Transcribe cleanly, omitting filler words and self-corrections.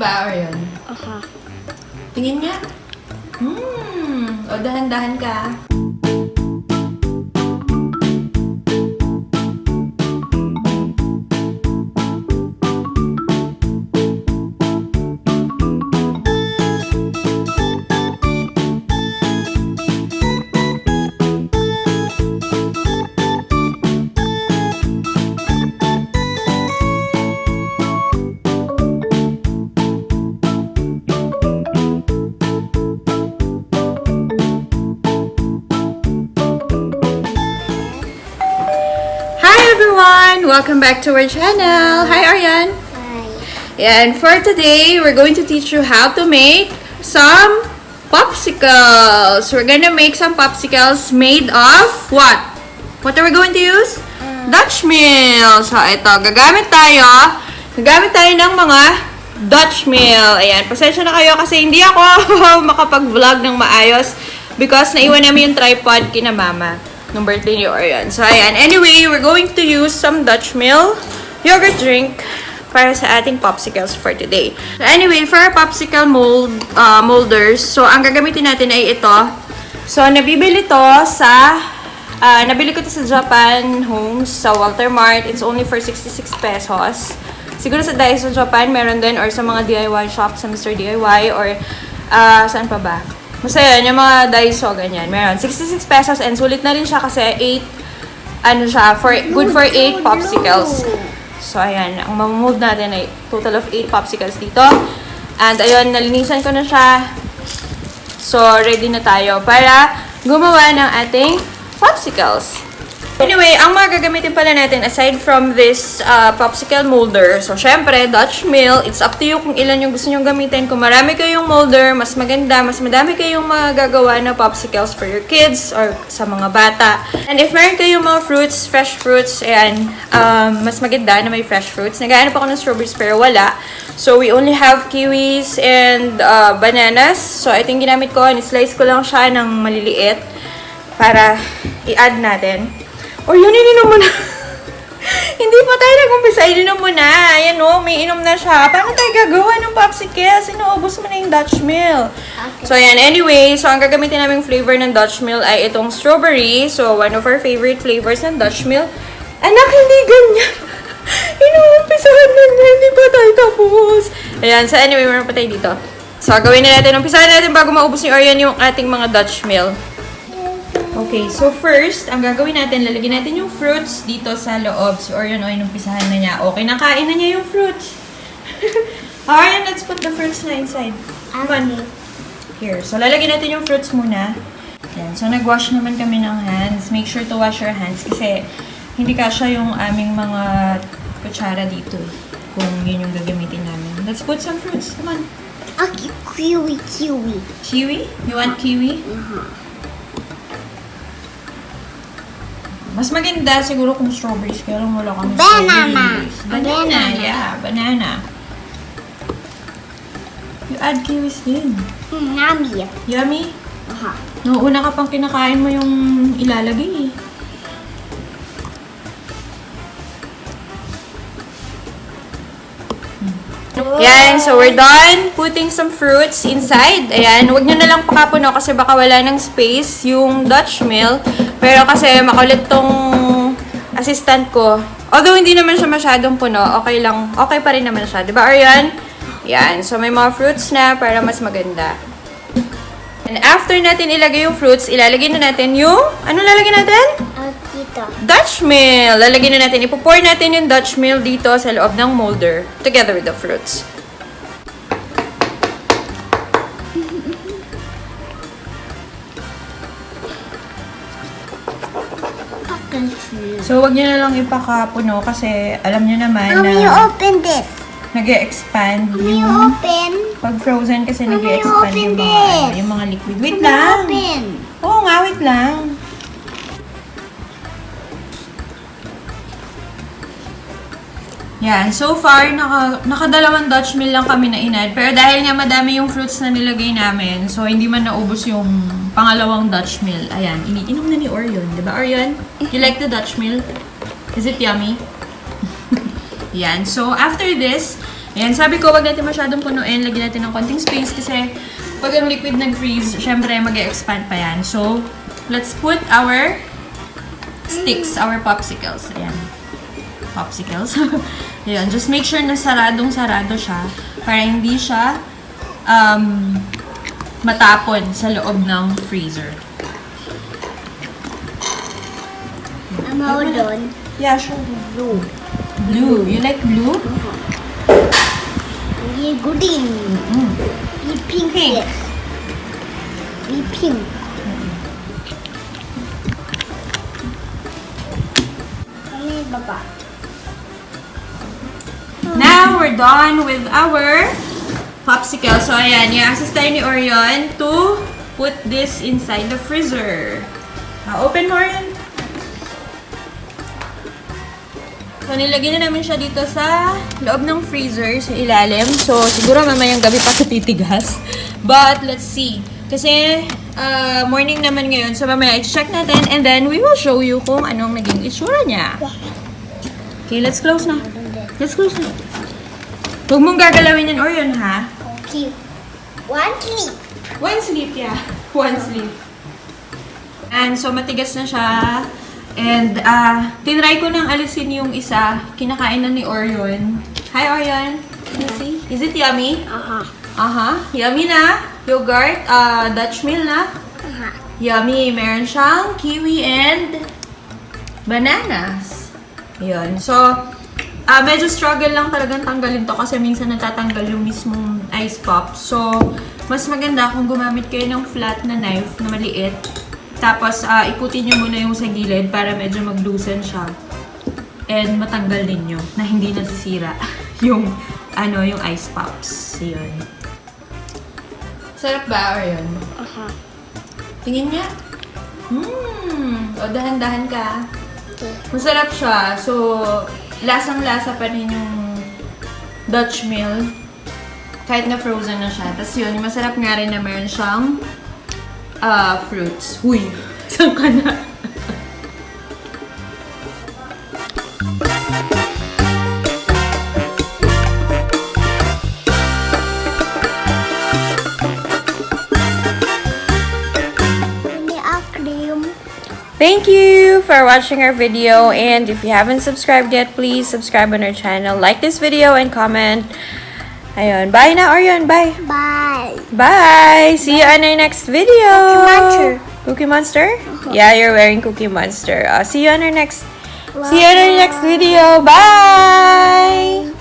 ba, Orion? Aha. Tingin nga. O, dahan-dahan ka. Welcome back to our channel. Hi, Aryan. Hi. And for today, we're going to teach you how to make some popsicles. We're gonna make some popsicles made of what? What are we going to use? Dutch mill. So, ito. Gagamit tayo ng mga Dutch mill. Ayan. Pasensya na kayo kasi hindi ako makapag-vlog ng maayos because naiwan namin yung tripod kina mama. Nung birthday ni Orion. So, ayan. Anyway, we're going to use some Dutch mill yogurt drink para sa ating popsicles for today. So, anyway, for our popsicle molders, so, ang gagamitin natin ay ito. So, nabili ko to sa Japan Homes, sa Walter Mart. It's only for 66 pesos. Siguro sa Daiso Japan, meron din, or sa mga DIY shop, sa Mr. DIY, or saan pa ba? Basta yun, yung mga Daiso, ganyan. Meron. 66 pesos and sulit na rin siya kasi 8, good for 8 popsicles. So, ayan. Ang mamold natin ay total of 8 popsicles dito. And, ayun, nalinisan ko na siya. So, ready na tayo para gumawa ng ating popsicles. Anyway, ang mga gagamitin pala natin aside from this popsicle molder, so syempre, Dutch mill, it's up to you kung ilan yung gusto nyong gamitin. Kung marami kayong molder, mas maganda, mas madami kayong magagawa na popsicles for your kids or sa mga bata. And if meron kayong mga fruits, fresh fruits, ayan, mas maganda na may fresh fruits. Nagaano pa ako ng strawberries pero wala. So, we only have kiwis and bananas. So, ito yung ginamit ko, ni-slice ko lang siya ng maliliit para i-add natin. Or yun, ininom mo na. Hindi pa tayo nag-umpisa. Ininom mo na. Ayan o, may inom na siya. Paano tayo gagawa ng popsicles? Inuubos mo na yung Dutch mill. Okay. So, ayan. Anyway, so ang gagamitin naming flavor ng Dutch mill ay itong strawberry. So, one of our favorite flavors ng Dutch mill. Anak, hindi ganyan. Inuumpisahan na niya. Hindi pa tayo tapos. Ayan. So, anyway, meron pa tayo dito. So, gawin na natin. Umpisahan natin bago maubos ni Orion yung ating mga Dutch mill. Okay, so first, ang gagawin natin, lalagyan natin yung fruits dito sa loob. Si Orion, inumpisahan na niya. Okay, nakain na niya yung fruits. Orion, let's put the fruits na inside. Come on. Here. So, lalagyan natin yung fruits muna. Yan. So, nag-wash naman kami ng hands. Make sure to wash your hands kasi hindi kasya yung aming mga kutsara dito. Kung yun yung gagamitin namin. Let's put some fruits. Come on. Okay, kiwi. Kiwi? You want kiwi? Mas maganda siguro kung strawberries, kaya lang wala kami strawberries. Banana. Yeah, banana. You add kiwis din. Yummy. Yummy? Aha. Noong una ka pang kinakain mo yung ilalagay eh. Yan, so we're done putting some fruits inside. Ayan, huwag nyo na lang pakapuno kasi baka wala ng space yung Dutch mill. Pero kasi makulit tong assistant ko. Although hindi naman siya masyadong puno, okay lang. Okay pa rin naman siya. Diba, Arian? Yan, so may mga fruits na para mas maganda. And after natin ilagay yung fruits, ilalagay na natin yung... Ano lalagay natin? Dito. Dutch mill. Lalagyan na natin. Ipo-pour natin yung Dutch mill dito sa loob ng molder together with the fruits. So, wag nyo na lang ipakapuno kasi alam nyo naman na you open this? nag-e-expand You yung... open? Pag frozen kasi nag-e-expand open yung mga liquid. Wait lang! Open. Oo nga, wait lang. Yan, so far, nakadalawang Dutch mill lang kami na inad. Pero dahil nga madami yung fruits na nilagay namin, so hindi man naubos yung pangalawang Dutch mill. Ayan, iniinom na ni Orion. Diba, Orion? You like the Dutch mill? Is it yummy? Yan, so after this, Ayan, sabi ko, wag natin masyadong punuin. Lagyan natin ng konting space kasi pag ang liquid nag-freeze, syempre mag-expand pa yan. So, let's put our sticks, our popsicles. Ayan. Popsicles. Ayan, just make sure na saradong-sarado siya para hindi siya matapon sa loob ng freezer. Hold on. Yeah, sure. Blue. Blue. You like blue? Yeah, good in. Be pink. Yes. Be pink. Baba. Now, we're done with our popsicle. So, ayan. I-assist tayo ni Orion to put this inside the freezer. Open mo, Orion. So, nilagyan na namin siya dito sa loob ng freezer, sa ilalim. So, siguro mamayang gabi pa siya titigas. But, let's see. Kasi, morning naman ngayon. So, mamaya i-check natin. And then, we will show you kung anong naging itsura niya. Okay, let's close na. Let's close na. Huwag mong gagalawin yan, Orion, ha? Okay. One sleep. One sleep, yeah. One sleep. And so, matigas na siya. And, tinry ko nang alisin yung isa. Kinakain na ni Orion. Hi, Orion. Can you see? Is it yummy? Yummy na. Yogurt. Dutch meal na. Yummy. Meron siyang kiwi and bananas. Yun. So, medyo struggle lang talagang tanggalin to kasi minsan natatanggal yung mismong ice pop. So, mas maganda kung gumamit kayo ng flat na knife na maliit. Tapos, ikutin nyo muna yung sa gilid para medyo mag-loosen siya. And matanggal ninyo na hindi nasisira yung, yung ice pops. Yun. Sarap ba, or yun? Tingin niya? O, dahan-dahan ka. Masarap siya. So, lasang-lasa pa rin yung Dutch meal. Kahit na frozen na siya. Tapos yun, masarap nga rin na meron siyang fruits. Huy! Saan ka na? Thank you for watching our video, and if you haven't subscribed yet, please subscribe on our channel, like this video, and comment. Ayun, bye na, Orion. Bye. Bye. Bye. See you on our next video. Cookie Monster. Cookie Monster? Yeah, you're wearing Cookie Monster. See you on our next. See you on our next video. Bye.